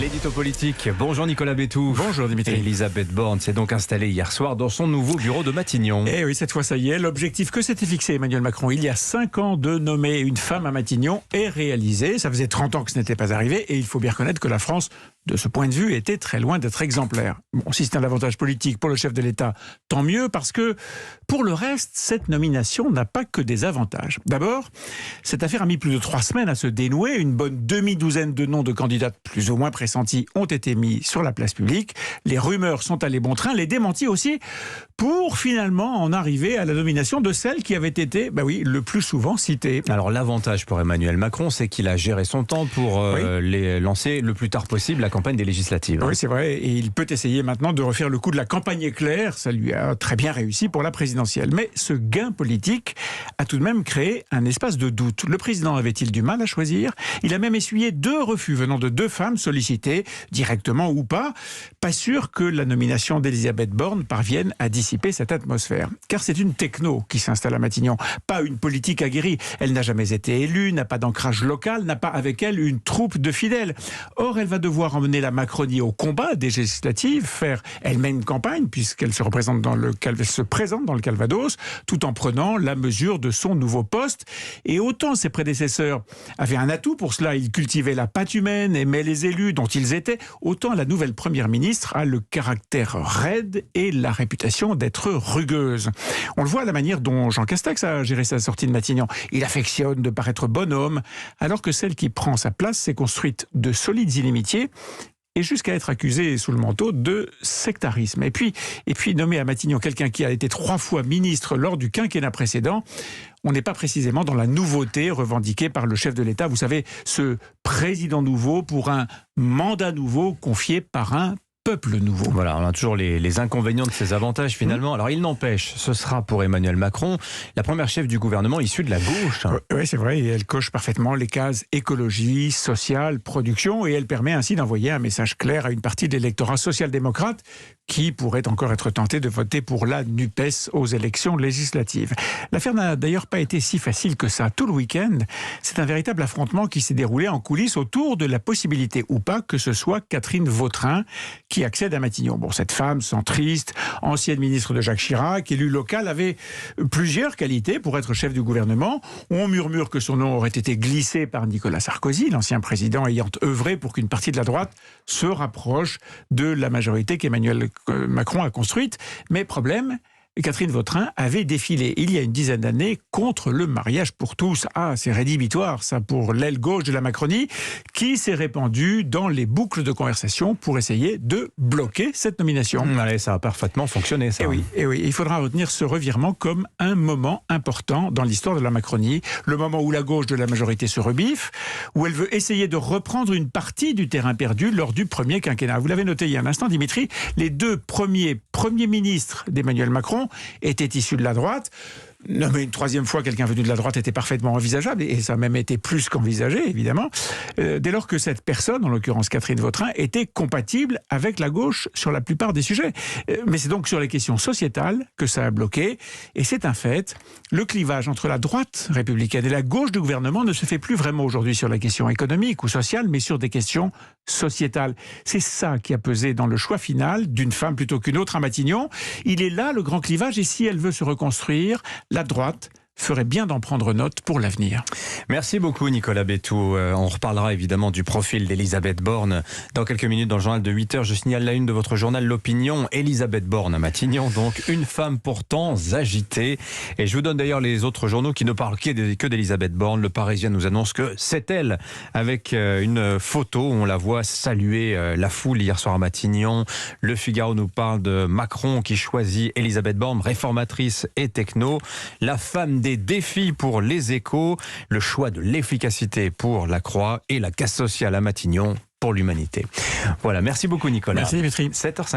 L'édito politique. Bonjour Nicolas Bétou. Bonjour Dimitri. Elisabeth Borne s'est donc installée hier soir dans son nouveau bureau de Matignon. Et oui, cette fois ça y est, l'objectif que s'était fixé Emmanuel Macron il y a 5 ans de nommer une femme à Matignon est réalisé. Ça faisait 30 ans que ce n'était pas arrivé et il faut bien reconnaître que la France, de ce point de vue, était très loin d'être exemplaire. Bon, si c'est un avantage politique pour le chef de l'État, tant mieux, parce que pour le reste, cette nomination n'a pas que des avantages. D'abord, cette affaire a mis plus de 3 semaines à se dénouer. Une bonne demi-douzaine de noms de candidates plus ou moins pressentis ont été mis sur la place publique. Les rumeurs sont allées bon train, les démentis aussi, pour finalement en arriver à la nomination de celle qui avait été, le plus souvent citée. Alors l'avantage pour Emmanuel Macron, c'est qu'il a géré son temps pour les lancer le plus tard possible la campagne des législatives. Oui, c'est vrai, et il peut essayer maintenant de refaire le coup de la campagne éclair. Ça lui a très bien réussi pour la présidentielle. Mais ce gain politique a tout de même créé un espace de doute. Le président avait-il du mal à choisir? Il a même essuyé 2 refus venant de 2 femmes sollicitées, directement ou pas. Pas sûr que la nomination d'Elisabeth Borne parvienne à dissiper cette atmosphère. Car c'est une techno qui s'installe à Matignon, pas une politique aguerrie. Elle n'a jamais été élue, n'a pas d'ancrage local, n'a pas avec elle une troupe de fidèles. Or, elle va devoir emmener la Macronie au combat des législatives, faire elle-même une campagne, puisqu'elle se présente dans le Calvados, tout en prenant la mesure de son nouveau poste. Et autant ses prédécesseurs avaient un atout pour cela, ils cultivaient la patte humaine, aimaient les élus dont ils étaient, autant la nouvelle première ministre a le caractère raide et la réputation d'être rugueuse. On le voit à la manière dont Jean Castex a géré sa sortie de Matignon. Il affectionne de paraître bonhomme, alors que celle qui prend sa place s'est construite de solides inimitiés et jusqu'à être accusé sous le manteau de sectarisme. Et puis nommer à Matignon quelqu'un qui a été 3 fois ministre lors du quinquennat précédent, on n'est pas précisément dans la nouveauté revendiquée par le chef de l'État. Vous savez, ce président nouveau pour un mandat nouveau confié par un peuple nouveau. Voilà, on a toujours les inconvénients de ces avantages finalement. Alors il n'empêche, ce sera pour Emmanuel Macron la première chef du gouvernement issue de la gauche. Oui, c'est vrai, et elle coche parfaitement les cases écologie, sociale, production, et elle permet ainsi d'envoyer un message clair à une partie de l'électorat social-démocrate qui pourrait encore être tenté de voter pour la NUPES aux élections législatives. L'affaire n'a d'ailleurs pas été si facile que ça. Tout le week-end, c'est un véritable affrontement qui s'est déroulé en coulisses autour de la possibilité ou pas que ce soit Catherine Vautrin qui accède à Matignon. Bon, cette femme centriste, ancienne ministre de Jacques Chirac, élue locale, avait plusieurs qualités pour être chef du gouvernement. On murmure que son nom aurait été glissé par Nicolas Sarkozy, l'ancien président ayant œuvré pour qu'une partie de la droite se rapproche de la majorité qu'Emmanuel Macron a construite. Mais problème, Catherine Vautrin avait défilé il y a une dizaine d'années contre le mariage pour tous. Ah, c'est rédhibitoire ça pour l'aile gauche de la Macronie qui s'est répandue dans les boucles de conversation pour essayer de bloquer cette nomination. Allez, ça a parfaitement fonctionné ça. Et oui, il faudra retenir ce revirement comme un moment important dans l'histoire de la Macronie, le moment où la gauche de la majorité se rebiffe, où elle veut essayer de reprendre une partie du terrain perdu lors du premier quinquennat. Vous l'avez noté il y a un instant, Dimitri, les 2 premiers ministres d'Emmanuel Macron était issu de la droite. Nommer une 3e fois quelqu'un venu de la droite était parfaitement envisageable, et ça a même été plus qu'envisagé, évidemment, dès lors que cette personne, en l'occurrence Catherine Vautrin, était compatible avec la gauche sur la plupart des sujets. Mais c'est donc sur les questions sociétales que ça a bloqué, et c'est un fait. Le clivage entre la droite républicaine et la gauche du gouvernement ne se fait plus vraiment aujourd'hui sur la question économique ou sociale, mais sur des questions sociétales. C'est ça qui a pesé dans le choix final d'une femme plutôt qu'une autre à Matignon. Il est là le grand clivage, et si elle veut se reconstruire, la droite ferait bien d'en prendre note pour l'avenir. Merci beaucoup Nicolas Bétou. On reparlera évidemment du profil d'Elisabeth Borne dans quelques minutes dans le journal de 8h. Je signale la une de votre journal L'Opinion. Elisabeth Borne à Matignon, donc une femme pourtant agitée. Et je vous donne d'ailleurs les autres journaux qui ne parlent que d'Elisabeth Borne. Le Parisien nous annonce que c'est elle, avec une photo où on la voit saluer la foule hier soir à Matignon. Le Figaro nous parle de Macron qui choisit Elisabeth Borne, réformatrice et techno. La femme des défis pour les Échos, le choix de l'efficacité pour la Croix et la casse sociale à Matignon pour l'humanité. Voilà, merci beaucoup Nicolas. Merci Dimitri. 7h50.